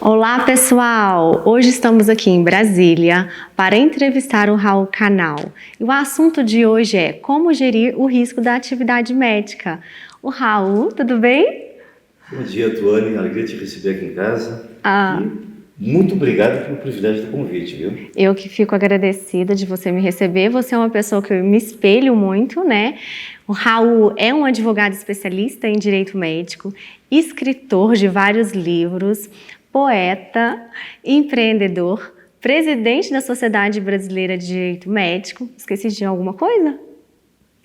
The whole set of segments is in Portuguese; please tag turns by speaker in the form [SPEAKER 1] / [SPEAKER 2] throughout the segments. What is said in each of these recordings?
[SPEAKER 1] Olá, pessoal! Hoje estamos aqui em Brasília para entrevistar o Raul Canal. E o assunto de hoje é como gerir o risco da atividade médica. O Raul, tudo bem?
[SPEAKER 2] Bom dia, Tuane. Alegria te receber aqui em casa. E muito obrigado pelo privilégio do convite, viu?
[SPEAKER 1] Eu que fico agradecida de você me receber. Você é uma pessoa que eu me espelho muito, né? O Raul é um advogado especialista em direito médico, escritor de vários livros, poeta, empreendedor, presidente da Sociedade Brasileira de Direito Médico. Esqueci de alguma coisa?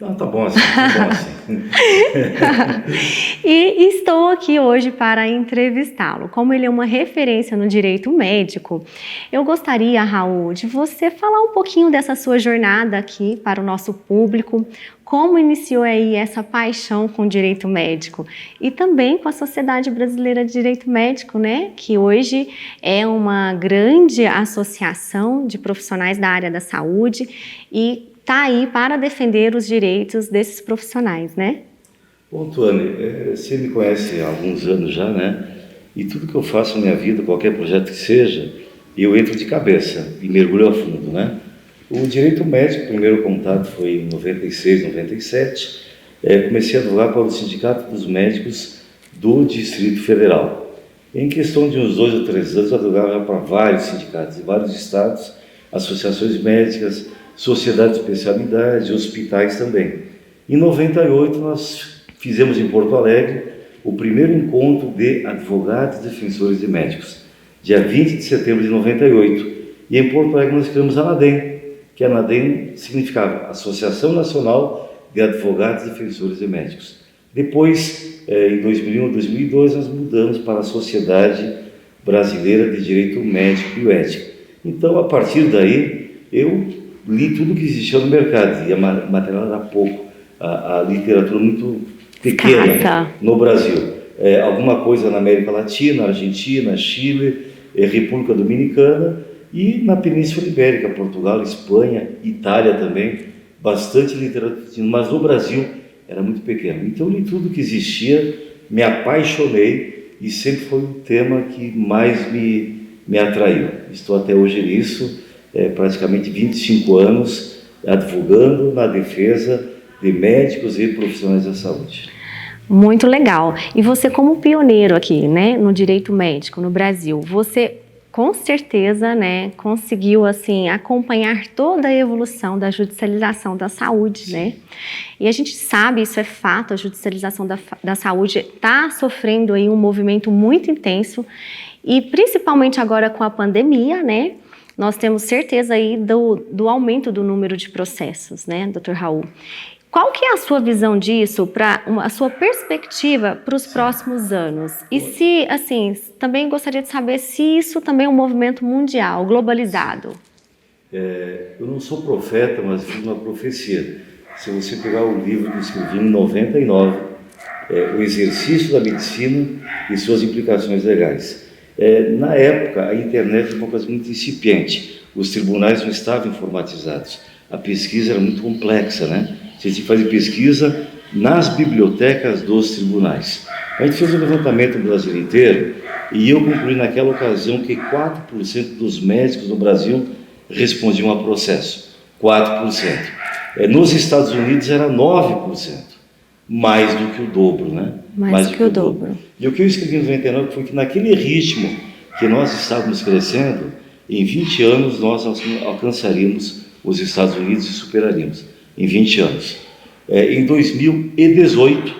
[SPEAKER 2] Não, tá bom assim, tá bom assim.
[SPEAKER 1] E estou aqui hoje para entrevistá-lo. Como ele é uma referência no direito médico, eu gostaria, Raul, de você falar um pouquinho dessa sua jornada aqui para o nosso público, como iniciou aí essa paixão com o direito médico e também com a Sociedade Brasileira de Direito Médico, né? Que hoje é uma grande associação de profissionais da área da saúde e está aí para defender os direitos desses profissionais, né?
[SPEAKER 2] Bom, Tuane, você me conhece há alguns anos já, né? E tudo que eu faço na minha vida, qualquer projeto que seja, eu entro de cabeça e mergulho a fundo, né? O direito médico, o primeiro contato foi em 96, 97. Comecei a advogar para o Sindicato dos Médicos do Distrito Federal. Em questão de uns 2 ou 3 anos, eu advogava para vários sindicatos de vários estados, associações médicas, sociedades de especialidade, hospitais também. Em 98, nós fizemos em Porto Alegre o primeiro encontro de advogados e defensores de médicos, dia 20 de setembro de 98. E em Porto Alegre nós criamos a ANADEM, que a ANADEM significava Associação Nacional de Advogados e Defensores de Médicos. Depois, em 2001 2002, nós mudamos para a Sociedade Brasileira de Direito Médico e Ética. Então, a partir daí, eu li tudo que existia no mercado, e a material era pouco, a literatura muito pequena no Brasil. Alguma coisa na América Latina, Argentina, Chile, República Dominicana e na Península Ibérica, Portugal, Espanha, Itália também, bastante literatura, mas no Brasil era muito pequeno. Então eu li tudo que existia, me apaixonei e sempre foi o tema que mais me atraiu. Estou até hoje nisso, praticamente 25 anos advogando na defesa de médicos e profissionais da saúde.
[SPEAKER 1] Muito legal. E você, como pioneiro aqui, né, no direito médico no Brasil, você com certeza, né, conseguiu assim acompanhar toda a evolução da judicialização da saúde, né? E a gente sabe, isso é fato, a judicialização da saúde está sofrendo aí um movimento muito intenso e principalmente agora com a pandemia, né? Nós temos certeza aí do aumento do número de processos, né, Dr. Raul? Qual que é a sua visão disso, a sua perspectiva para os próximos anos? E se, assim, também gostaria de saber se isso também é um movimento mundial, globalizado.
[SPEAKER 2] Eu não sou profeta, mas fiz uma profecia. Se você pegar o livro que eu escrevi em 99, O Exercício da Medicina e Suas Implicações Legais. Na época, a internet era uma coisa muito incipiente, os tribunais não estavam informatizados, a pesquisa era muito complexa, né? Você tinha que fazer pesquisa nas bibliotecas dos tribunais. A gente fez um levantamento no Brasil inteiro e eu concluí naquela ocasião que 4% dos médicos no Brasil respondiam a processo, 4%. Nos Estados Unidos era 9%, mais do que o dobro, né?
[SPEAKER 1] Mais do que o dobro.
[SPEAKER 2] E o que eu escrevi em 99 foi que naquele ritmo que nós estávamos crescendo, em 20 anos nós alcançaríamos os Estados Unidos e superaríamos, em 20 anos. Em 2018,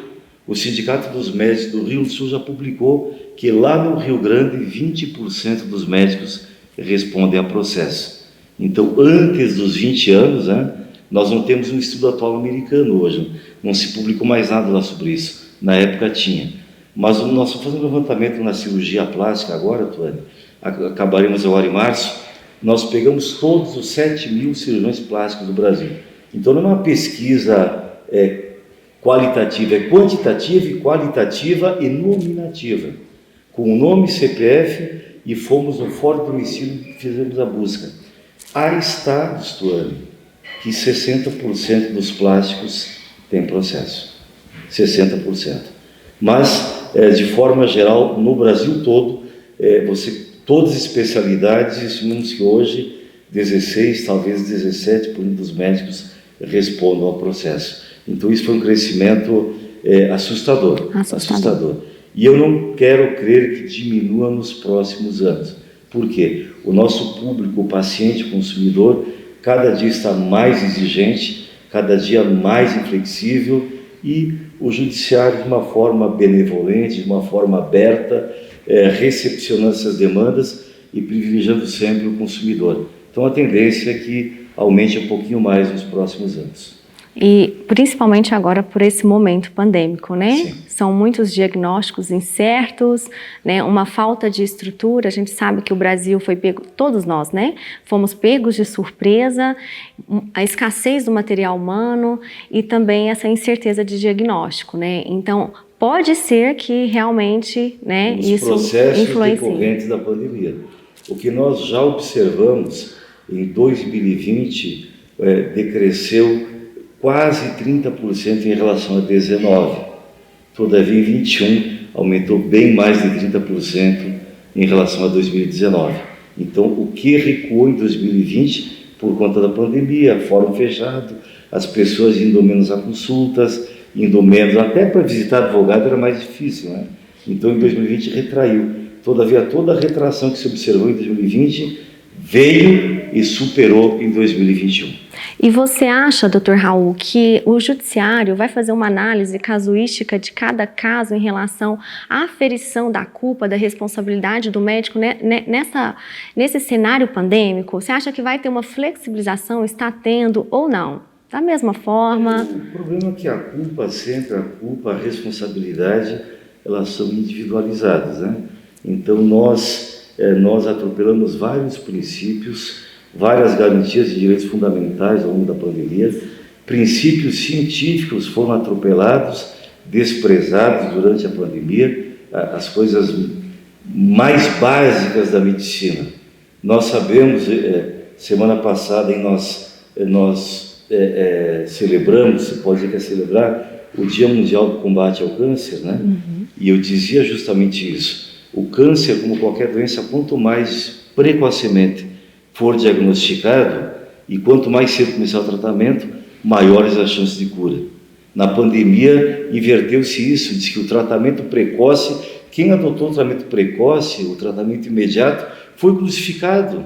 [SPEAKER 2] o Sindicato dos Médicos do Rio Grande do Sul já publicou que lá no Rio Grande 20% dos médicos respondem a processo. Então, antes dos 20 anos, né, nós não temos um estudo atual americano hoje, não se publicou mais nada lá sobre isso, na época tinha. Mas nós estamos fazendo um levantamento na cirurgia plástica agora, Tuane, acabaremos agora em março, nós pegamos todos os 7.000 cirurgiões plásticos do Brasil. Então não é uma pesquisa qualitativa, é quantitativa e qualitativa e nominativa. Com o nome CPF e fomos no fórum do domicílio e fizemos a busca. Há estados, Tuane, que 60% dos plásticos têm processo. 60%. Mas, de forma geral, no Brasil todo, você todas as especialidades, estimamos que hoje 16, talvez 17% dos médicos respondam ao processo. Então isso foi um crescimento assustador. E eu não quero crer que diminua nos próximos anos. Por quê? O nosso público, o paciente, o consumidor, cada dia está mais exigente, cada dia mais inflexível, e o judiciário, de uma forma benevolente, de uma forma aberta, recepcionando essas demandas e privilegiando sempre o consumidor. Então a tendência é que aumente um pouquinho mais nos próximos anos.
[SPEAKER 1] E principalmente agora por esse momento pandêmico, né?
[SPEAKER 2] Sim.
[SPEAKER 1] São muitos diagnósticos incertos, né? Uma falta de estrutura. A gente sabe que o Brasil foi pego, todos nós, né? Fomos pegos de surpresa, a escassez do material humano e também essa incerteza de diagnóstico, né? Então, pode ser que realmente, né, isso
[SPEAKER 2] processos
[SPEAKER 1] influencie.
[SPEAKER 2] decorrentes da pandemia. O que nós já observamos em 2020 decresceu quase 30% em relação a 19. Todavia, em 21 aumentou bem mais de 30% em relação a 2019. Então, o que recuou em 2020 por conta da pandemia, fórum fechado, as pessoas indo menos a consultas, indo menos, até para visitar advogado era mais difícil, né? Então, em 2020 retraiu. Todavia, toda a retração que se observou em 2020 veio e superou em 2021.
[SPEAKER 1] E você acha, Dr. Raul, que o judiciário vai fazer uma análise casuística de cada caso em relação à aferição da culpa, da responsabilidade do médico nesse cenário pandêmico? Você acha que vai ter uma flexibilização, está tendo ou não? Da mesma forma?
[SPEAKER 2] O problema é que a culpa, a responsabilidade, elas são individualizadas, né? Então nós atropelamos vários princípios, várias garantias de direitos fundamentais ao longo da pandemia, princípios científicos foram atropelados, desprezados durante a pandemia, as coisas mais básicas da medicina. Nós sabemos, semana passada nós celebramos, se pode dizer que é celebrar, o Dia Mundial do Combate ao Câncer, né? Uhum. E eu dizia justamente isso. O câncer, como qualquer doença, quanto mais precocemente for diagnosticado e quanto mais cedo começar o tratamento, maiores as chances de cura. Na pandemia, inverteu-se isso, diz que o tratamento precoce, quem adotou o tratamento precoce, o tratamento imediato, foi crucificado.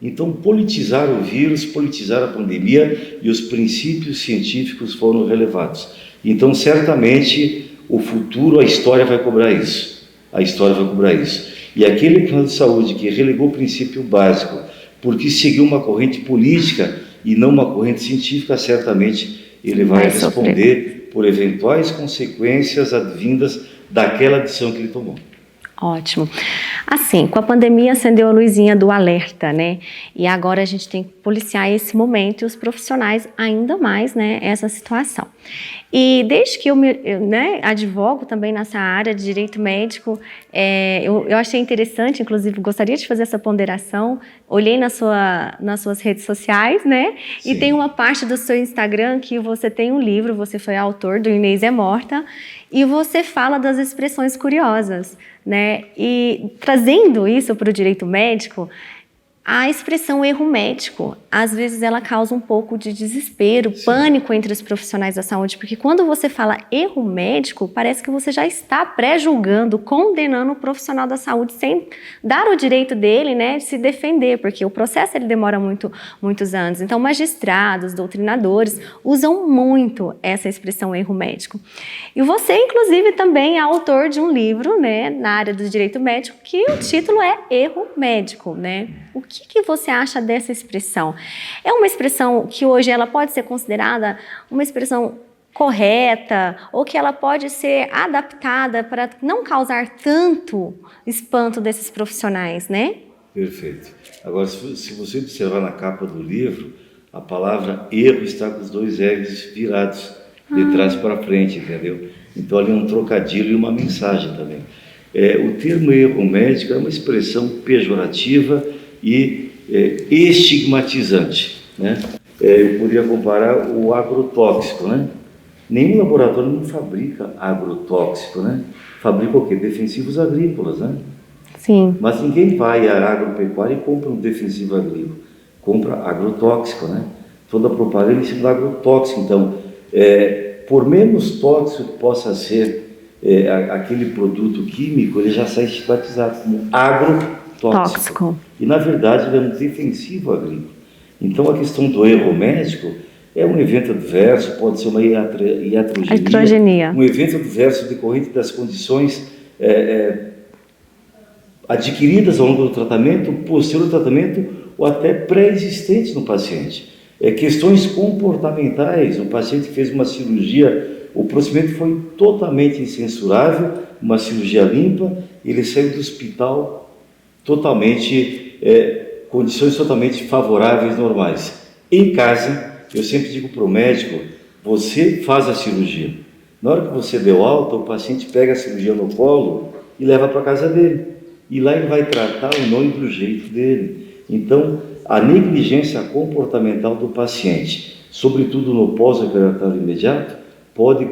[SPEAKER 2] Então, politizaram o vírus, politizaram a pandemia e os princípios científicos foram relevados. Então, certamente, o futuro, a história vai cobrar isso. A história vai cobrar isso. E aquele plano de saúde que relegou o princípio básico, porque seguiu uma corrente política e não uma corrente científica, certamente ele vai responder por eventuais consequências advindas daquela decisão que ele tomou.
[SPEAKER 1] Ótimo. Assim, com a pandemia acendeu a luzinha do alerta, né? E agora a gente tem que policiar esse momento e os profissionais ainda mais, né, essa situação. E desde que eu advogo também nessa área de direito médico, eu achei interessante, inclusive gostaria de fazer essa ponderação, olhei nas suas redes sociais, né? Sim. E tem uma parte do seu Instagram que você tem um livro, você foi autor do Inês é Morta, e você fala das expressões curiosas, né? E trazendo isso para o direito médico, a expressão erro médico, às vezes ela causa um pouco de desespero, sim, pânico entre os profissionais da saúde, porque quando você fala erro médico, parece que você já está pré-julgando, condenando o profissional da saúde sem dar o direito dele, né, de se defender, porque o processo ele demora muitos anos. Então, magistrados, doutrinadores usam muito essa expressão erro médico. E você, inclusive, também é autor de um livro, né, na área do direito médico, que o título é Erro Médico, né? O que você acha dessa expressão? É uma expressão que hoje ela pode ser considerada uma expressão correta ou que ela pode ser adaptada para não causar tanto espanto desses profissionais, né?
[SPEAKER 2] Perfeito. Agora, se você observar na capa do livro, a palavra erro está com os dois R's virados, de trás para frente, entendeu? Então, ali é um trocadilho e uma mensagem também. O termo erro médico é uma expressão pejorativa e estigmatizante, né? Eu poderia comparar o agrotóxico, né? Nenhum laboratório não fabrica agrotóxico, né? Fabrica o quê? Defensivos agrícolas, né?
[SPEAKER 1] Sim.
[SPEAKER 2] Mas ninguém vai à agropecuária e compra um defensivo agrícola, compra agrotóxico, né? Toda a propaganda em cima do agrotóxico. Então, por menos tóxico que possa ser aquele produto químico, ele já sai estigmatizado como agrotóxico. E, na verdade, ele é um defensivo agrícola. Então, a questão do erro médico é um evento adverso, pode ser uma iatrogenia, um evento adverso decorrente das condições adquiridas ao longo do tratamento, posterior ao tratamento ou até pré-existentes no paciente. Questões comportamentais, o paciente fez uma cirurgia, o procedimento foi totalmente incensurável, uma cirurgia limpa, ele saiu do hospital totalmente, condições totalmente favoráveis, normais. Em casa, eu sempre digo para o médico, você faz a cirurgia. Na hora que você deu alta, o paciente pega a cirurgia no colo e leva para a casa dele. E lá ele vai tratar o nome do jeito dele. Então, a negligência comportamental do paciente, sobretudo no pós-operatório imediato, pode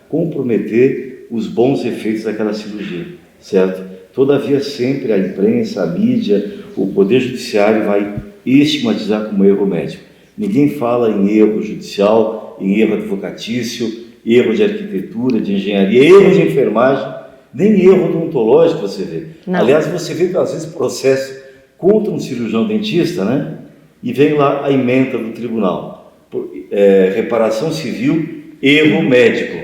[SPEAKER 2] comprometer os bons efeitos daquela cirurgia, certo? Todavia, sempre a imprensa, a mídia, o Poder Judiciário vai estigmatizar como erro médico. Ninguém fala em erro judicial, em erro advocatício, erro de arquitetura, de engenharia, erro de enfermagem, nem erro odontológico você vê. Não. Aliás, você vê que às vezes processo contra um cirurgião dentista, né? E vem lá a ementa do tribunal. Reparação civil, erro médico.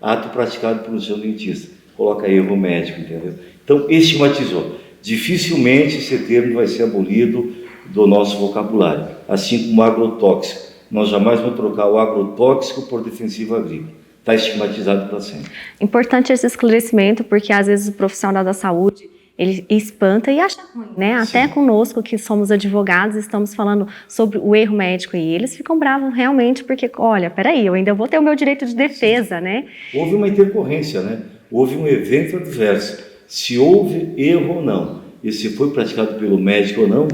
[SPEAKER 2] Ato praticado por um cirurgião dentista. Coloca erro médico, entendeu? Então, estigmatizou. Dificilmente esse termo vai ser abolido do nosso vocabulário. Assim como o agrotóxico. Nós jamais vamos trocar o agrotóxico por defensivo agrícola. Está estigmatizado para sempre.
[SPEAKER 1] Importante esse esclarecimento, porque às vezes o profissional da saúde, ele espanta e acha ruim, né? Até conosco, que somos advogados, estamos falando sobre o erro médico e eles ficam bravos realmente, porque, olha, peraí, eu ainda vou ter o meu direito de defesa, né?
[SPEAKER 2] Houve uma intercorrência, né? Houve um evento adverso. Se houve erro ou não, e se foi praticado pelo médico ou não,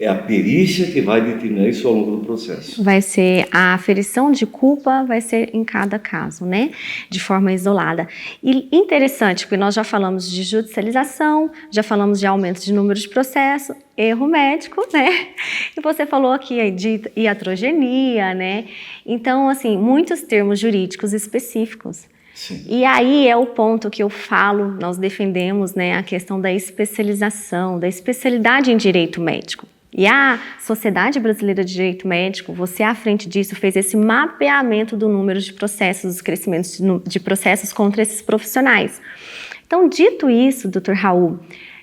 [SPEAKER 2] é a perícia que vai determinar isso ao longo do processo.
[SPEAKER 1] Vai ser a aferição de culpa, vai ser em cada caso, né? De forma isolada. E interessante, porque nós já falamos de judicialização, já falamos de aumento de número de processos, erro médico, né? E você falou aqui de iatrogenia, né? Então, assim, muitos termos jurídicos específicos.
[SPEAKER 2] Sim.
[SPEAKER 1] E aí é o ponto que eu falo, nós defendemos, né, a questão da especialização, da especialidade em direito médico. E a Sociedade Brasileira de Direito Médico, você à frente disso fez esse mapeamento do número de processos, dos crescimentos de processos contra esses profissionais. Então, dito isso, Dr. Raul,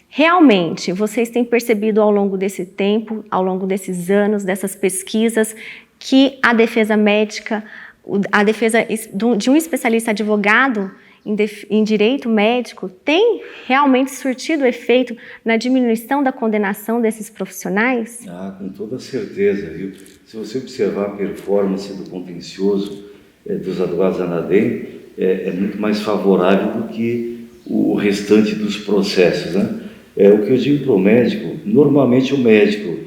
[SPEAKER 1] realmente vocês têm percebido ao longo desse tempo, ao longo desses anos, dessas pesquisas, que a defesa médica, a defesa de um especialista advogado em direito médico tem realmente surtido efeito na diminuição da condenação desses profissionais?
[SPEAKER 2] Com toda certeza, viu? Se você observar a performance do contencioso dos advogados da ANADEM, é muito mais favorável do que o restante dos processos, né? O que eu digo para o médico, normalmente o médico,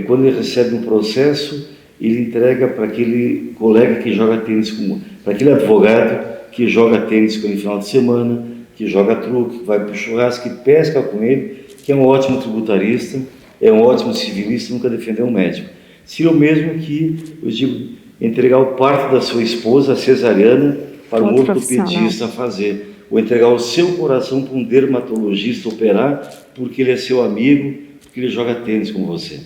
[SPEAKER 2] quando ele recebe um processo, ele entrega para aquele colega que joga tênis, para aquele advogado que joga tênis com ele no final de semana, que joga truque, que vai para o churrasco, que pesca com ele, que é um ótimo tributarista, é um ótimo civilista, nunca defendeu um médico. Seria o mesmo que, eu digo, entregar o parto da sua esposa, a cesariana, para um ortopedista fazer, ou entregar o seu coração para um dermatologista operar, porque ele é seu amigo, porque ele joga tênis com você.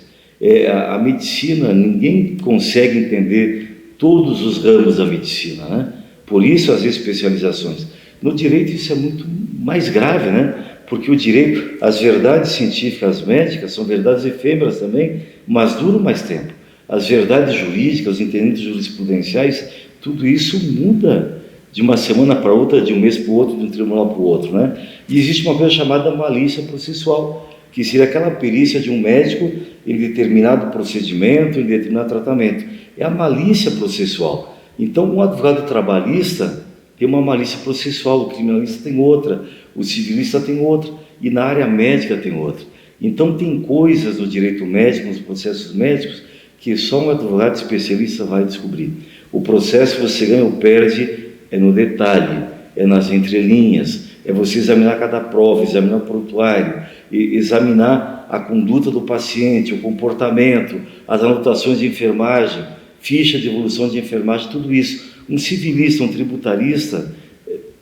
[SPEAKER 2] A medicina, ninguém consegue entender todos os ramos da medicina, né? Por isso as especializações. No direito isso é muito mais grave, né? Porque o direito, as verdades científicas médicas são verdades efêmeras também, mas duram mais tempo. As verdades jurídicas, os entendimentos jurisprudenciais, tudo isso muda de uma semana para outra, de um mês para o outro, de um tribunal para o outro, né? E existe uma coisa chamada malícia processual, que seria aquela perícia de um médico em determinado procedimento, em determinado tratamento. É a malícia processual. Então, um advogado trabalhista tem uma malícia processual, o criminalista tem outra, o civilista tem outra, e na área médica tem outra. Então, tem coisas no direito médico, nos processos médicos, que só um advogado especialista vai descobrir. O processo você ganha ou perde é no detalhe, é nas entrelinhas, é você examinar cada prova, examinar o prontuário, examinar a conduta do paciente, o comportamento, as anotações de enfermagem, ficha de evolução de enfermagem, tudo isso. Um civilista, um tributarista,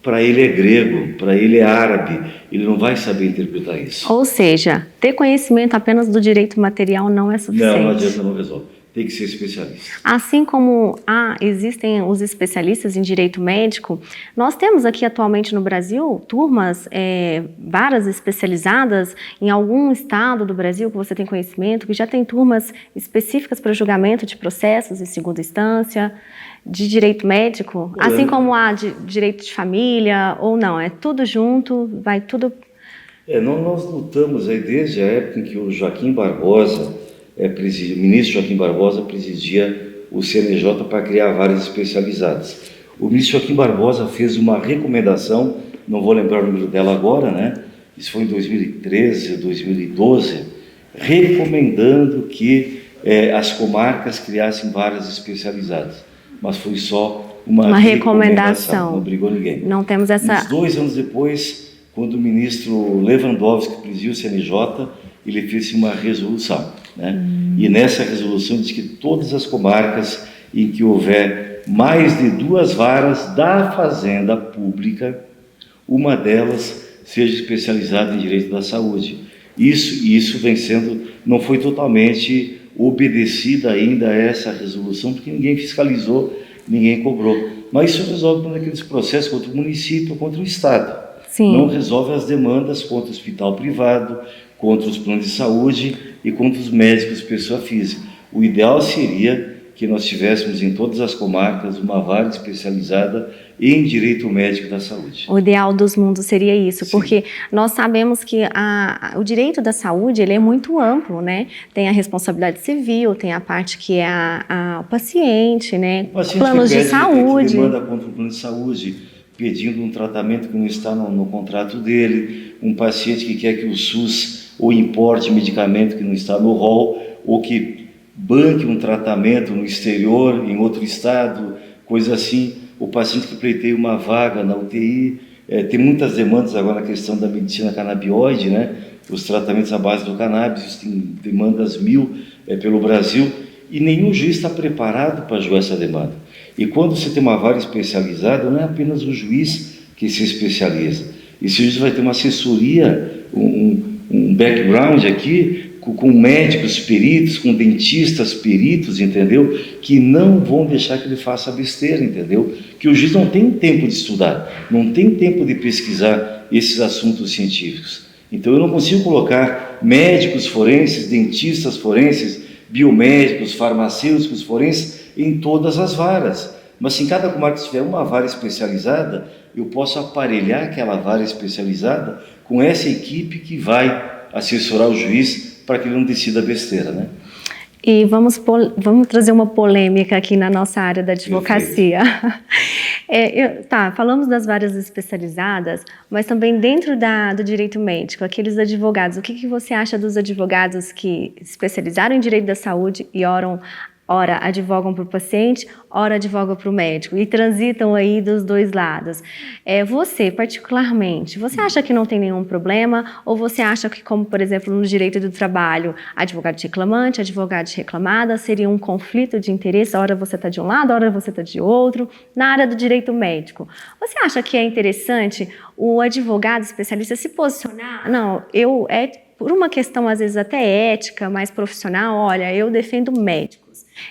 [SPEAKER 2] para ele é grego, para ele é árabe, ele não vai saber interpretar isso.
[SPEAKER 1] Ou seja, ter conhecimento apenas do direito material não é suficiente.
[SPEAKER 2] Não adianta, não resolve. Tem que ser especialista.
[SPEAKER 1] Assim como existem os especialistas em direito médico, nós temos aqui atualmente no Brasil turmas, várias especializadas em algum estado do Brasil que você tem conhecimento, que já tem turmas específicas para julgamento de processos em segunda instância, de direito médico, assim como há de direito de família, ou não, é tudo junto, vai tudo...
[SPEAKER 2] Nós lutamos aí desde a época em que o Joaquim Barbosa, o ministro Joaquim Barbosa presidia o CNJ para criar várias especializadas. O ministro Joaquim Barbosa fez uma recomendação, não vou lembrar o número dela agora, né? Isso foi em 2013, 2012, recomendando que as comarcas criassem várias especializadas. Mas foi só uma recomendação, não obrigou ninguém.
[SPEAKER 1] Não temos essa...
[SPEAKER 2] Uns 2 anos depois, quando o ministro Lewandowski presidiu o CNJ, ele fez uma resolução, né? E nessa resolução diz que todas as comarcas em que houver mais de 2 varas da fazenda pública, uma delas seja especializada em direito da saúde. Isso vem sendo, não foi totalmente obedecida ainda a essa resolução, porque ninguém fiscalizou, ninguém cobrou. Mas isso resolve naqueles processos contra o município, contra o Estado.
[SPEAKER 1] Sim.
[SPEAKER 2] Não resolve as demandas contra o hospital privado, contra os planos de saúde e contra os médicos pessoa física. O ideal seria que nós tivéssemos em todas as comarcas uma vara especializada em direito médico da saúde.
[SPEAKER 1] O ideal dos mundos seria isso,
[SPEAKER 2] Sim.
[SPEAKER 1] Porque nós sabemos que o direito da saúde ele é muito amplo, né? Tem a responsabilidade civil, tem a parte que é o paciente, né?
[SPEAKER 2] O paciente
[SPEAKER 1] planos
[SPEAKER 2] que
[SPEAKER 1] de
[SPEAKER 2] pede,
[SPEAKER 1] saúde.
[SPEAKER 2] que demanda contra o plano de saúde, pedindo um tratamento que não está no contrato dele, um paciente que quer que o SUS ou importe medicamento que não está no rol, ou que banque um tratamento no exterior, em outro estado, coisa assim, o paciente que pleiteia uma vaga na UTI, tem muitas demandas agora na questão da medicina canabioide, né? Os tratamentos à base do cannabis, tem demandas 1000 pelo Brasil, e nenhum juiz está preparado para julgar essa demanda. E quando você tem uma vara especializada, não é apenas o juiz que se especializa, esse juiz vai ter uma assessoria, um background aqui, com médicos peritos, com dentistas peritos, entendeu? Que não vão deixar que ele faça besteira, entendeu? Que o juiz não tem tempo de estudar, não tem tempo de pesquisar esses assuntos científicos. Então eu não consigo colocar médicos forenses, dentistas forenses, biomédicos, farmacêuticos forenses em todas as varas. Mas se em cada comarca tiver uma vara especializada, eu posso aparelhar aquela vara especializada com essa equipe que vai assessorar o juiz para que ele não decida besteira, né?
[SPEAKER 1] E vamos trazer uma polêmica aqui na nossa área da advocacia. Falamos das varas especializadas, mas também dentro do direito médico, aqueles advogados, o que você acha dos advogados que especializaram em direito da saúde e ora advogam para o paciente, ora advogam para o médico e transitam aí dos dois lados? Você, particularmente, você acha que não tem nenhum problema ou você acha que, como por exemplo no direito do trabalho, advogado de reclamante, advogado de reclamada, seria um conflito de interesse, ora você está de um lado, ora você está de outro? Na área do direito médico, você acha que é interessante o advogado especialista se posicionar? Não, por uma questão às vezes até ética, mais profissional, olha, eu defendo médicos.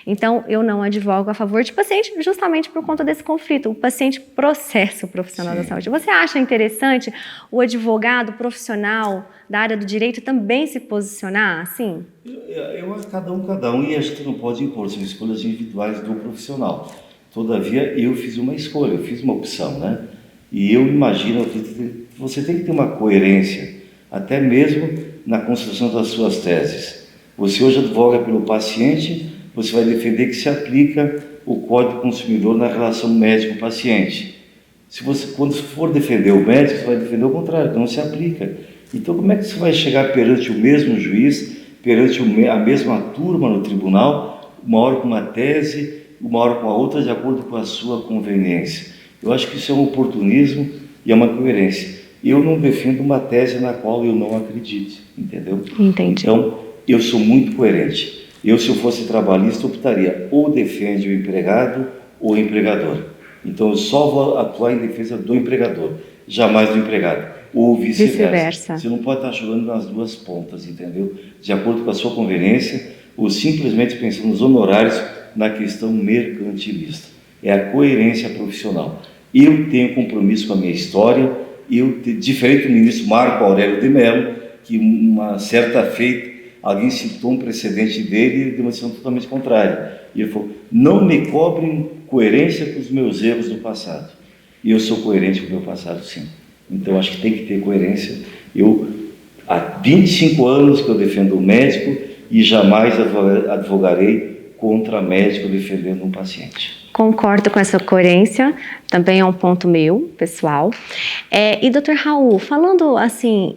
[SPEAKER 1] Então, eu não advogo a favor de paciente justamente por conta desse conflito. O paciente processa o profissional da saúde. Você acha interessante o advogado profissional da área do direito também se posicionar assim?
[SPEAKER 2] Eu acho cada um, e a gente não pode impor, são escolhas individuais do profissional. Todavia, eu fiz uma escolha, eu fiz uma opção, né? E eu imagino que você tem que ter uma coerência, até mesmo na construção das suas teses. Você hoje advoga pelo paciente, você vai defender que se aplica o Código do Consumidor na relação médico-paciente. Quando for defender o médico, você vai defender o contrário, que não se aplica. Então, como é que você vai chegar perante o mesmo juiz, perante a mesma turma no tribunal, uma hora com uma tese, uma hora com a outra, de acordo com a sua conveniência? Eu acho que isso é um oportunismo e é uma coerência. Eu não defendo uma tese na qual eu não acredite, entendeu?
[SPEAKER 1] Entendi.
[SPEAKER 2] Então, eu sou muito coerente. Se eu fosse trabalhista, optaria ou defende o empregado ou o empregador. Então, eu só vou atuar em defesa do empregador, jamais do empregado, ou vice-versa. Você não pode estar jogando nas duas pontas, entendeu? De acordo com a sua conveniência, ou simplesmente pensando nos honorários na questão mercantilista. É a coerência profissional. Eu tenho compromisso com a minha história, diferente do ministro Marco Aurélio de Mello, que uma certa feita, alguém citou um precedente dele e ele deu uma decisão totalmente contrária. E ele falou, não me cobrem coerência com os meus erros do passado. E eu sou coerente com o meu passado, sim. Então, acho que tem que ter coerência. Há 25 anos que eu defendo o médico e jamais advogarei contra médico defendendo um paciente.
[SPEAKER 1] Concordo com essa coerência, também é um ponto meu, pessoal. E Dr. Raul, falando assim,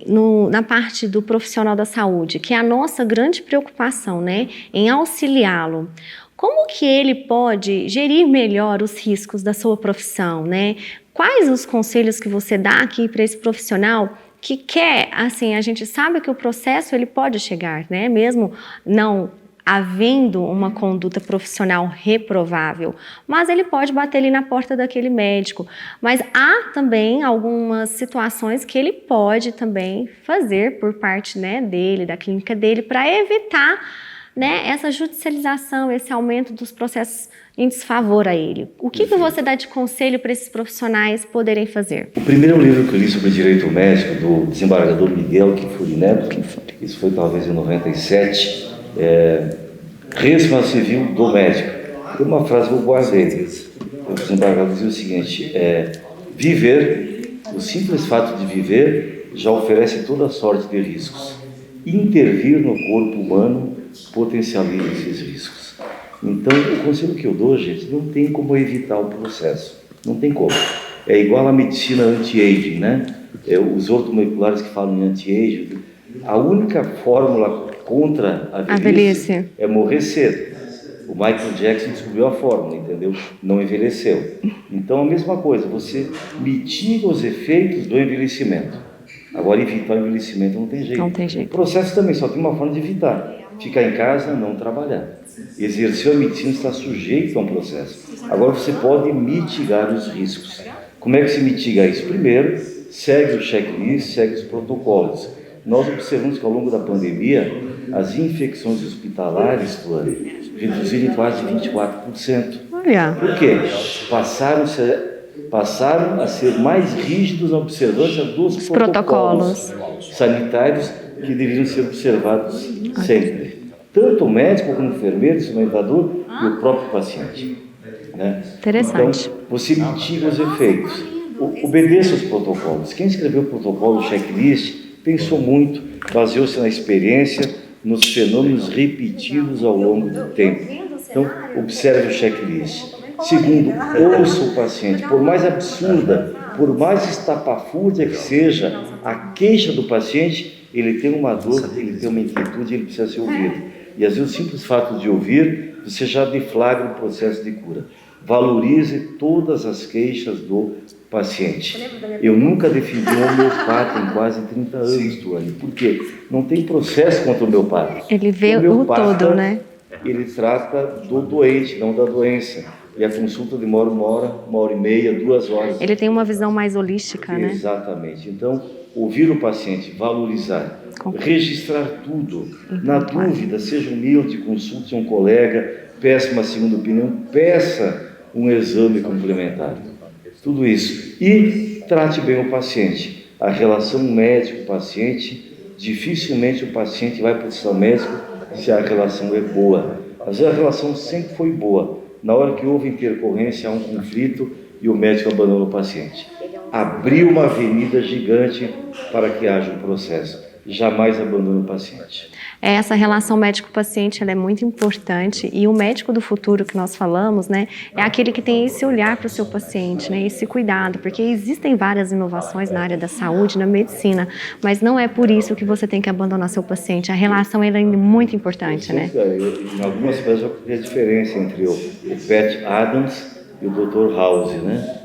[SPEAKER 1] na parte do profissional da saúde, que é a nossa grande preocupação, né, em auxiliá-lo, como que ele pode gerir melhor os riscos da sua profissão, né? Quais os conselhos que você dá aqui para esse profissional que quer, assim, a gente sabe que o processo ele pode chegar, né, mesmo não havendo uma conduta profissional reprovável, mas ele pode bater ali na porta daquele médico. Mas há também algumas situações que ele pode também fazer por parte, né, dele, da clínica dele, para evitar, né, essa judicialização, esse aumento dos processos em desfavor a ele. O que você dá de conselho para esses profissionais poderem fazer?
[SPEAKER 2] O primeiro livro que eu li sobre direito médico, do desembargador Miguel Kfouri Neto, isso foi talvez em 97, Resma Civil do Médico. Tem uma frase que eu guardei. O desembargador dizia o seguinte, viver, o simples fato de viver já oferece toda sorte de riscos. Intervir no corpo humano potencializa esses riscos. Então, o conselho que eu dou, gente, não tem como evitar o processo. Não tem como. É igual a medicina anti-aging, né? Os ortomoleculares que falam em anti-aging, a única fórmula contra a velhice é morrer cedo. O Michael Jackson descobriu a fórmula, entendeu? Não envelheceu. Então, a mesma coisa, você mitiga os efeitos do envelhecimento. Agora, evitar o envelhecimento não tem jeito.
[SPEAKER 1] Não tem jeito.
[SPEAKER 2] O processo também só tem uma forma de evitar. Ficar em casa, não trabalhar. Exercer a medicina está sujeito a um processo. Agora, você pode mitigar os riscos. Como é que se mitiga isso? Primeiro, segue o checklist, segue os protocolos. Nós observamos que ao longo da pandemia, as infecções hospitalares, reduziram em quase 24%.
[SPEAKER 1] Olha.
[SPEAKER 2] Por quê? Passaram a ser mais rígidos na observância dos protocolos sanitários que deveriam ser observados sempre. Tanto o médico como o enfermeiro, o instrumentador e o próprio paciente. Né?
[SPEAKER 1] Interessante.
[SPEAKER 2] Então, você mitiga os efeitos. Obedeça os protocolos. Quem escreveu o protocolo, o checklist, pensou muito, baseou-se na experiência, nos fenômenos repetidos ao longo do tempo. Então, observe o checklist. Segundo, ouça o paciente. Por mais absurda, por mais estapafúrdia que seja a queixa do paciente, ele tem uma dor, ele tem uma inquietude, ele precisa ser ouvido. E às vezes o simples fato de ouvir, você já deflagra o processo de cura. Valorize todas as queixas do paciente. Eu nunca defendi um homeopata em quase 30 anos, Tuane. Por quê? Não tem processo contra o homeopata.
[SPEAKER 1] Ele vê o todo, né?
[SPEAKER 2] Ele trata do doente, não da doença. E a consulta demora uma hora e meia, 2 horas.
[SPEAKER 1] Ele tem uma visão mais holística, né?
[SPEAKER 2] Exatamente. Então, ouvir o paciente, valorizar, registrar tudo. Na dúvida, seja humilde, consulte um colega, peça uma segunda opinião, peça um exame complementar. Tudo isso. E trate bem o paciente. A relação médico-paciente, dificilmente o paciente vai procurar o médico se a relação é boa. Às vezes a relação sempre foi boa. Na hora que houve intercorrência, há um conflito e o médico abandona o paciente. Abriu uma avenida gigante para que haja um processo. Jamais abandone o paciente.
[SPEAKER 1] Essa relação médico-paciente ela é muito importante e o médico do futuro que nós falamos, né, é aquele que tem esse olhar para o seu paciente, né, esse cuidado, porque existem várias inovações na área da saúde, na medicina, mas não é por isso que você tem que abandonar seu paciente. A relação ela é muito importante, né?
[SPEAKER 2] Em algumas coisas eu vi a diferença entre o Pat Adams e o Dr. House, né?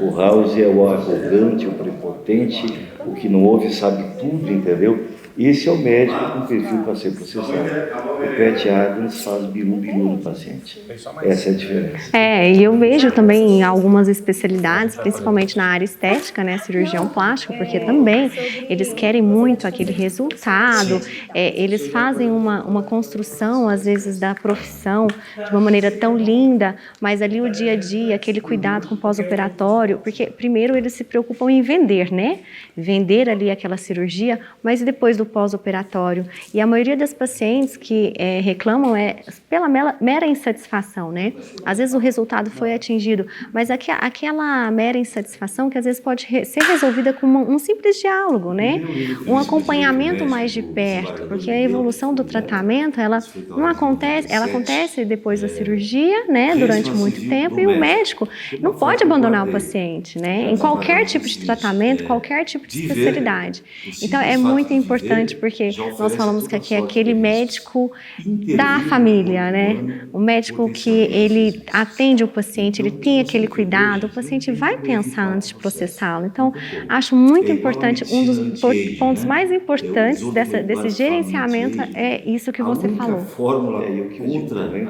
[SPEAKER 2] O House é o arrogante, o prepotente, o que não ouve sabe tudo, entendeu? Esse é o médico com perfil para ser processado. O Pat Adams faz bilu-bilu no paciente. Essa é a diferença.
[SPEAKER 1] E eu vejo também em algumas especialidades, principalmente na área estética, né, cirurgião plástico, porque também eles querem muito aquele resultado, eles fazem uma construção, às vezes, da profissão de uma maneira tão linda, mas ali o dia a dia, aquele cuidado com o pós-operatório, porque primeiro eles se preocupam em vender, né? Vender ali aquela cirurgia, mas depois do pós-operatório. E a maioria das pacientes que reclamam é pela mera insatisfação, né? Às vezes o resultado foi atingido, mas aquela mera insatisfação que às vezes pode ser resolvida com um simples diálogo, né? Um acompanhamento mais de perto, porque a evolução do tratamento, ela não acontece, ela acontece depois da cirurgia, né? Durante muito tempo, e o médico não pode abandonar o paciente, né? Em qualquer tipo de tratamento, qualquer tipo de especialidade. Então, é muito importante, porque nós falamos que aqui é aquele médico da família, né? O médico que ele atende o paciente, ele tem aquele cuidado, o paciente vai pensar antes de processá-lo. Então, acho muito importante, um dos pontos mais importantes desse gerenciamento é isso que você falou.
[SPEAKER 2] E o que eu digo também,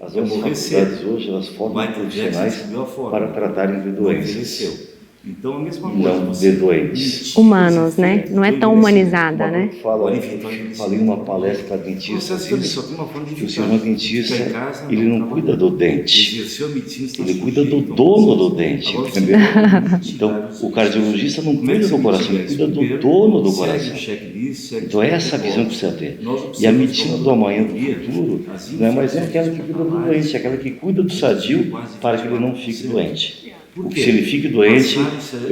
[SPEAKER 2] as nossas faculdades hoje, elas formam profissionais para tratarem de doenças.
[SPEAKER 3] Então, a mesma
[SPEAKER 2] não de doentes.
[SPEAKER 1] Humanos, né? Não é tão humanizada, né?
[SPEAKER 2] Eu falei numa palestra para dentistas que o cirurgião dentista, ele não cuida do dente, ele cuida do dono do dente, entendeu? Então, o cardiologista não cuida do coração, ele cuida do dono do coração. Então, é essa a visão que precisa ter. E a medicina do amanhã, do futuro, não é mais aquela que cuida do doente, é aquela que cuida do sadio para que ele não fique doente. Porque se ele fique doente,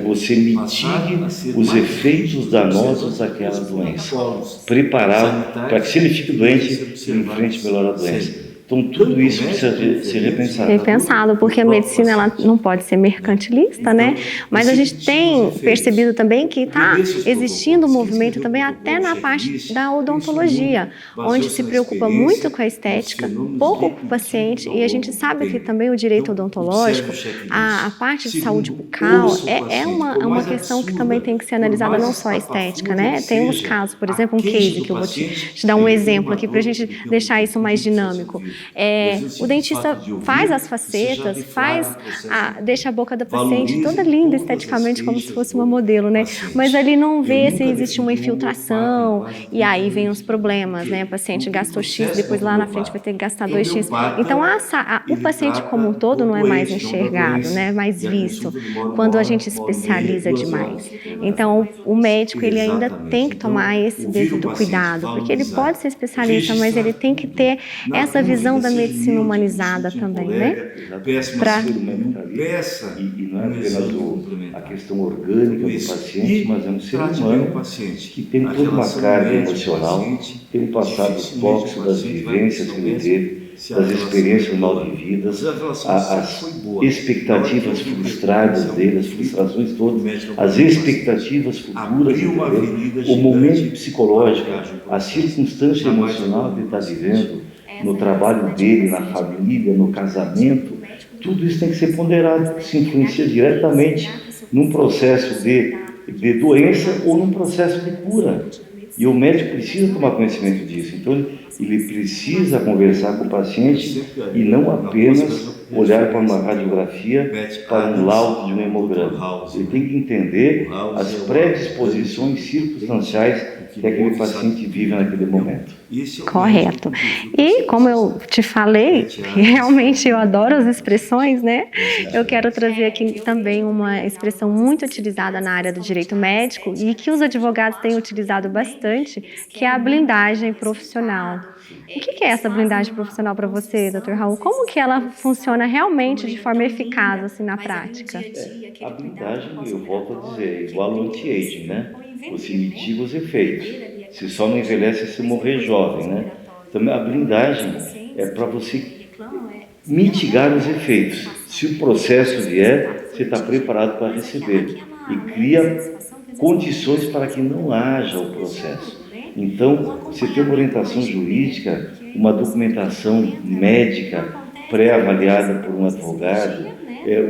[SPEAKER 2] você mitigue os efeitos danosos daquela doença. Prepará-lo para que, se ele fique doente, ele enfrente melhor a doença. Então, tudo isso precisa ser repensado.
[SPEAKER 1] Repensado, porque a medicina ela não pode ser mercantilista, né? Mas a gente tem percebido também que está existindo um movimento também até na parte da odontologia, onde se preocupa muito com a estética, pouco com o paciente, e a gente sabe que também o direito odontológico, a parte de saúde bucal, é uma questão que também tem que ser analisada, não só a estética, né? Tem uns casos, por exemplo, um case que eu vou te dar um exemplo aqui para a gente deixar isso mais dinâmico. O dentista faz as facetas, deixa a boca da paciente toda linda esteticamente, como se fosse uma modelo, né? Mas ali não vê se existe uma infiltração, e aí vem os problemas, né? O paciente gastou X, depois lá na frente vai ter que gastar 2X. Então, o paciente como um todo não é mais enxergado, né? É mais visto, quando a gente especializa demais. Então, o médico, ele ainda tem que tomar esse devido cuidado, porque ele pode ser especialista, mas ele tem que ter essa visão da medicina humanizada também, né?
[SPEAKER 2] E não é apenas a questão orgânica do paciente, mas é um ser humano que tem toda uma carga emocional, tem um passado tóxico das vivências que ele teve, das experiências mal vividas, as expectativas frustradas dele, as frustrações todas, as expectativas futuras, o momento psicológico, a circunstância emocional que ele está vivendo, no trabalho dele, na família, no casamento, tudo isso tem que ser ponderado, porque se influencia diretamente num processo de doença ou num processo de cura. E o médico precisa tomar conhecimento disso. Então, ele precisa conversar com o paciente e não apenas olhar para uma radiografia, para um laudo de um hemograma. Ele tem que entender as predisposições circunstanciais que aquele paciente vive naquele momento.
[SPEAKER 1] Correto. E como eu te falei, realmente eu adoro as expressões, né? Eu quero trazer aqui também uma expressão muito utilizada na área do direito médico e que os advogados têm utilizado bastante, que é a blindagem profissional. O que é essa blindagem profissional para você, Dr. Raul? Como que ela funciona realmente de forma eficaz assim, na prática?
[SPEAKER 2] A blindagem, eu volto a dizer, é igual ao anti-aging, né? Você mitiga os efeitos. Se só não envelhece se morrer jovem, né? Então, a blindagem é para você mitigar os efeitos. Se o processo vier, você está preparado para receber e cria condições para que não haja o processo. Então, você tem uma orientação jurídica, uma documentação médica pré-avaliada por um advogado,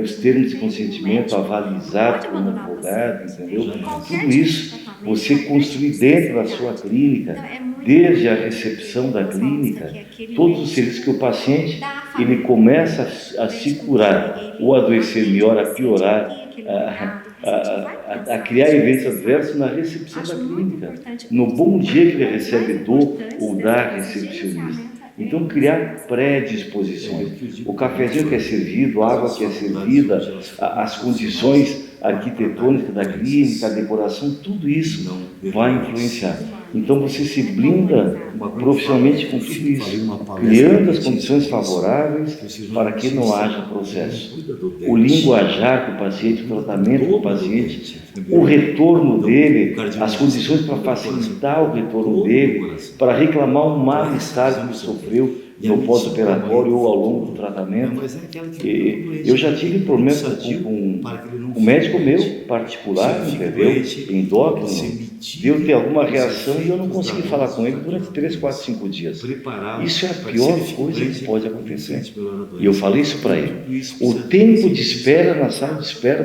[SPEAKER 2] os termos de consentimento avalizados como advogado, entendeu? Tudo isso você construir dentro da sua clínica, desde a recepção da clínica, todos os serviços que o paciente ele começa a se curar, ou adoecer melhor, a piorar, a criar eventos adversos na recepção da clínica, no bom dia que ele recebe do ou da recepcionista. Então, criar predisposições. O cafezinho que é servido, a água que é servida, as condições arquitetônicas da clínica, a decoração, tudo isso vai influenciar. Então, você se blinda profissionalmente com tudo isso, criando as condições favoráveis para que não haja processo. O linguajar do paciente, o tratamento do paciente, o retorno dele, as condições para facilitar o retorno dele, para reclamar um mal-estar que ele sofreu no pós-operatório ou ao longo do tratamento. Eu já tive problemas com um médico meu particular, entendeu? Endócrino, de eu ter alguma reação e eu não consegui falar com ele durante 3, 4, 5 dias. Isso é a pior coisa que pode acontecer. E eu falei isso para ele. O tempo de espera na sala de espera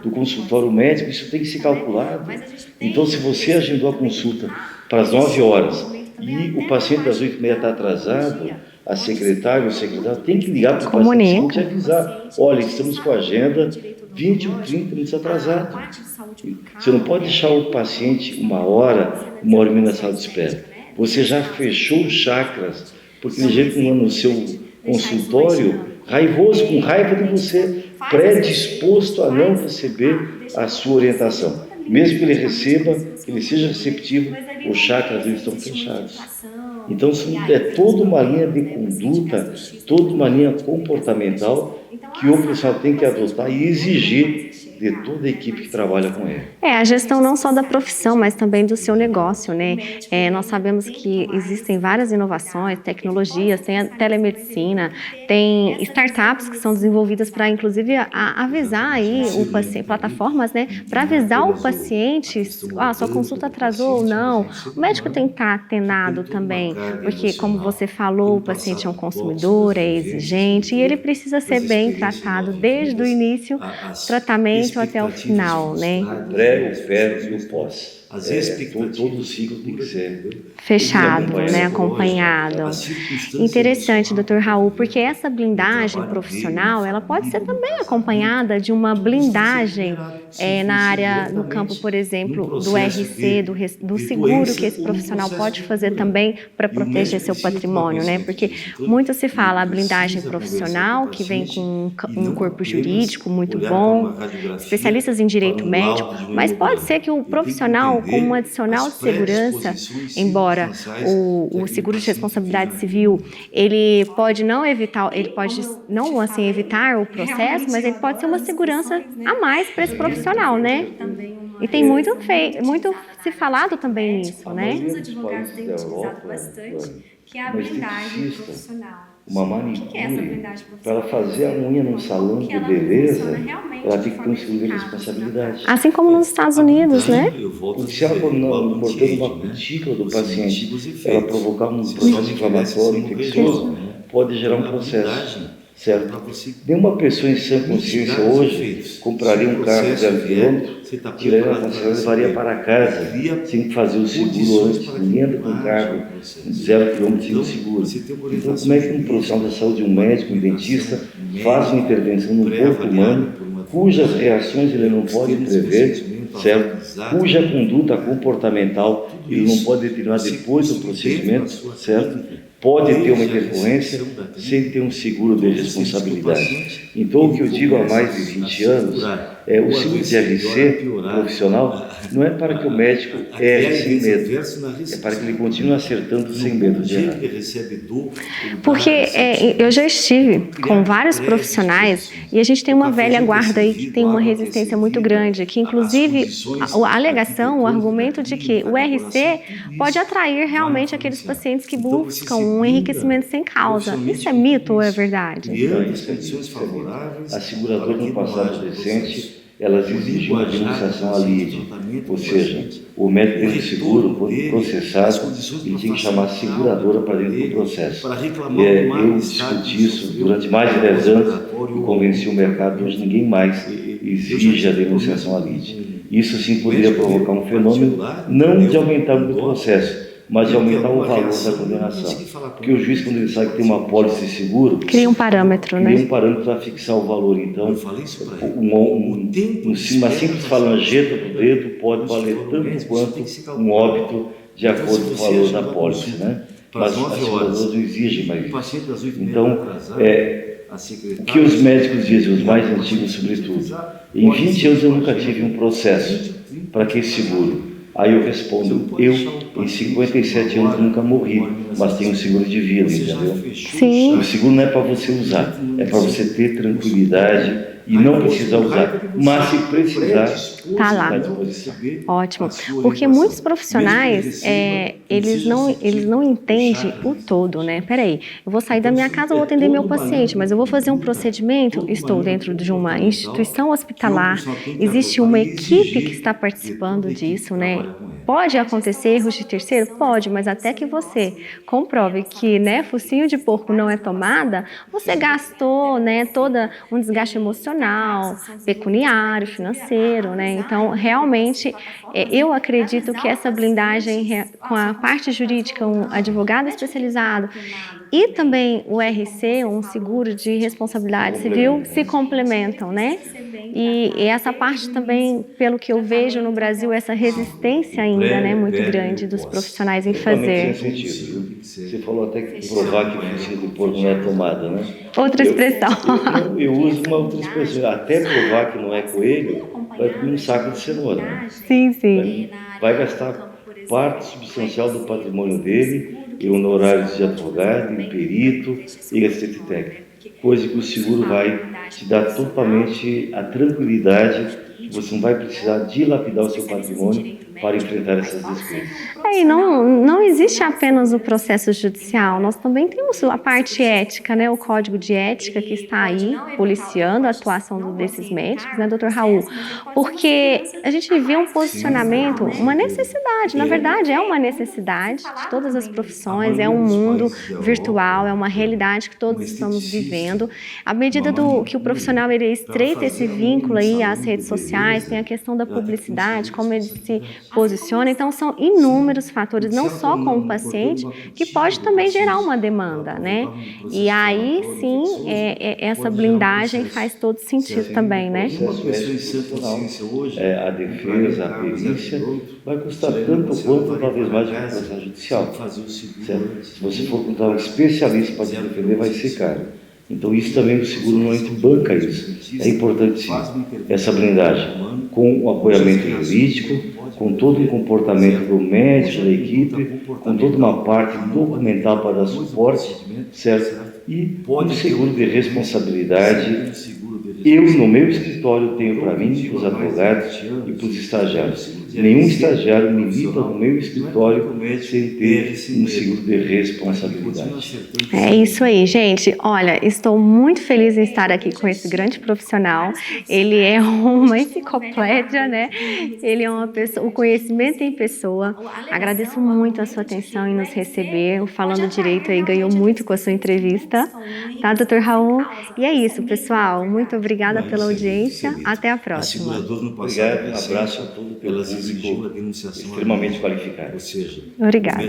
[SPEAKER 2] do consultório médico, isso tem que ser calculado. Então, se você agendou a consulta para as 9 horas e o paciente das 8h30 está atrasado, a secretária ou o secretário tem que ligar para o paciente e avisar: olha, estamos com a agenda 20 ou 30 minutos atrasado. Você não pode deixar o paciente 1 hora e meia na sala de espera. Você já fechou os chakras, porque ele já está no seu consultório raivoso, com raiva de você, predisposto a não receber a sua orientação. Mesmo que ele receba, que ele seja receptivo, os chakras dele estão fechados. Então, é toda uma linha de conduta, toda uma linha comportamental que o profissional tem que adotar e exigir de toda a equipe que trabalha com ele.
[SPEAKER 1] A gestão não só da profissão, mas também do seu negócio, né? Nós sabemos que existem várias inovações, tecnologias, tem a telemedicina, tem startups que são desenvolvidas para, inclusive, avisar aí o paciente, plataformas, né? Para avisar o paciente, sua consulta atrasou ou não. O médico tem que estar atenado também, porque, como você falou, o paciente é um consumidor, é exigente e ele precisa ser bem tratado desde o início do tratamento até o final, né?
[SPEAKER 2] O pré, o pé e o pós. Todo o ciclo tem que ser
[SPEAKER 1] fechado, né? Acompanhado. Interessante, Dr. Raul, porque essa blindagem profissional, ela pode ser também acompanhada de uma blindagem na área, no campo, por exemplo, do RC, do seguro que esse profissional pode fazer também para proteger seu patrimônio, né? Porque muito se fala a blindagem profissional, que vem com um corpo jurídico muito bom, especialistas em direito médico, mas pode ser que o profissional, como um adicional de segurança, embora o seguro de responsabilidade civil, ele pode não evitar, ele pode não assim evitar o processo, mas ele pode ser uma segurança a mais para esse profissional, né? E tem muito se falado também nisso, né?
[SPEAKER 2] Os advogados têm utilizado bastante, que é a blindagem profissional. Uma manicure, para ela fazer a unha num salão de beleza, ela tem que ter um seguro de responsabilidade.
[SPEAKER 1] Assim como nos Estados Unidos, né?
[SPEAKER 2] Porque se ela, cortando uma cutícula do paciente, ela provocar um processo inflamatório, infeccioso, pode gerar um processo, certo? Nenhuma pessoa em sã consciência hoje compraria um carro 0 km, tiraria a concessionária e levaria para casa, sem fazer o seguro antes. Ninguém anda com um carro 0 km sem o seguro. Então, como é que um profissional da saúde, um médico, um dentista, faz uma intervenção no corpo humano, cujas reações ele não pode prever, certo? Cuja conduta comportamental ele não pode determinar depois do procedimento, certo? Pode ter uma intercorrência sem ter um seguro de responsabilidade. Então, o que eu digo há mais de 20 anos é o seguro de RC profissional não é para que o médico erre sem medo, é para que ele continue acertando sem medo de errar.
[SPEAKER 1] Porque eu já estive com vários profissionais e a gente tem uma velha guarda aí que tem uma resistência muito grande, que inclusive a alegação, o argumento de que o RC pode atrair realmente aqueles pacientes que buscam um enriquecimento sem causa. Isso é mito ou é verdade?
[SPEAKER 2] A seguradora no passado recente elas exigem uma denunciação à lide, ou seja, o médico tem um seguro, quando processado, ele tem que chamar a seguradora para dentro do processo. Eu discuti isso durante mais de 10 anos e convenci o mercado, hoje ninguém mais exige a denunciação à lide. Isso sim poderia provocar um fenômeno, não de aumentar o processo, mas de aumentar o valor da condenação. Porque o juiz, quando ele sabe que tem uma apólice de seguro,
[SPEAKER 1] cria um parâmetro, né?
[SPEAKER 2] Cria um parâmetro para fixar o valor. Então, uma simples falangeta do dedo pode valer tanto quanto um óbito de acordo com o valor da apólice, né? Mas as seguradoras não exigem mais isso. Então, o que os médicos dizem, os mais antigos sobretudo, em 20 anos eu nunca tive um processo para que seguro. Aí eu respondo, eu em 57 anos nunca morri, mas tenho um seguro de vida, entendeu?
[SPEAKER 1] Sim.
[SPEAKER 2] O seguro não é para você usar, é para você ter tranquilidade e não precisar usar, mas se precisar,
[SPEAKER 1] tá lá. Ótimo, porque muitos profissionais, eles não entendem o todo, né? Peraí, eu vou sair da minha casa, eu vou atender meu paciente, mas eu vou fazer um procedimento, estou dentro de uma instituição hospitalar, existe uma equipe que está participando disso, né? Pode acontecer erros de terceiro? Pode, mas até que você comprove que, né, focinho de porco não é tomada, você gastou, né, toda um desgaste emocional, pecuniário, financeiro, né? Então, realmente, eu acredito que essa blindagem com a parte jurídica, um advogado especializado e também o RC, um seguro de responsabilidade civil, se complementam, né? E essa parte também, pelo que eu vejo no Brasil, essa resistência ainda, né, muito grande dos profissionais em fazer.
[SPEAKER 2] Você falou até que provar que o focinho de porco não é tomada, né?
[SPEAKER 1] Outra expressão.
[SPEAKER 2] Eu uso uma outra expressão. Até provar que não é coelho, vai comer um saco de cenoura. Né?
[SPEAKER 1] Sim, sim.
[SPEAKER 2] Vai gastar parte substancial do patrimônio dele em honorários de advogado, em perito e assistente técnico. Coisa que o seguro vai te dar totalmente a tranquilidade que você não vai precisar dilapidar o seu patrimônio para enfrentar essas despesas.
[SPEAKER 1] E não existe apenas o processo judicial, nós também temos a parte ética, né? O código de ética que está aí policiando a atuação desses médicos, né, doutor Raul? Porque a gente vê um posicionamento, uma necessidade, na verdade é uma necessidade de todas as profissões, é um mundo virtual, é uma realidade que todos estamos vivendo. À medida que o profissional ele estreita esse vínculo aí às redes sociais, tem a questão da publicidade, como ele se posiciona, então são inúmeros fatores, não só com o paciente, que pode também gerar uma demanda, né? E aí sim, essa blindagem faz todo sentido também, né?
[SPEAKER 2] A defesa, a perícia, vai custar tanto quanto, talvez mais, de uma processo judicial. Certo? Se você for contar um especialista para te defender, vai ser caro. Então isso também o seguro normalmente banca isso. É importante sim, essa blindagem, com o apoiamento jurídico, com todo um comportamento do médico, da equipe, com toda uma parte documental para dar suporte, certo? E um seguro de responsabilidade. Eu, no meu escritório, tenho para mim, para os advogados e para os estagiários. Nenhum estagiário milita no meu escritório sem ter um seguro de responsabilidade.
[SPEAKER 1] É isso aí, gente. Olha, estou muito feliz em estar aqui com esse grande profissional. Ele é uma enciclopédia, né? Ele é uma pessoa, o conhecimento em pessoa. Agradeço muito a sua atenção em nos receber. O Falando Direito aí ganhou muito com a sua entrevista, tá, doutor Raul? E é isso, pessoal. Muito obrigada pela audiência. Até a próxima.
[SPEAKER 2] Obrigado, um abraço a todos pelo público extremamente qualificado.
[SPEAKER 1] Obrigada.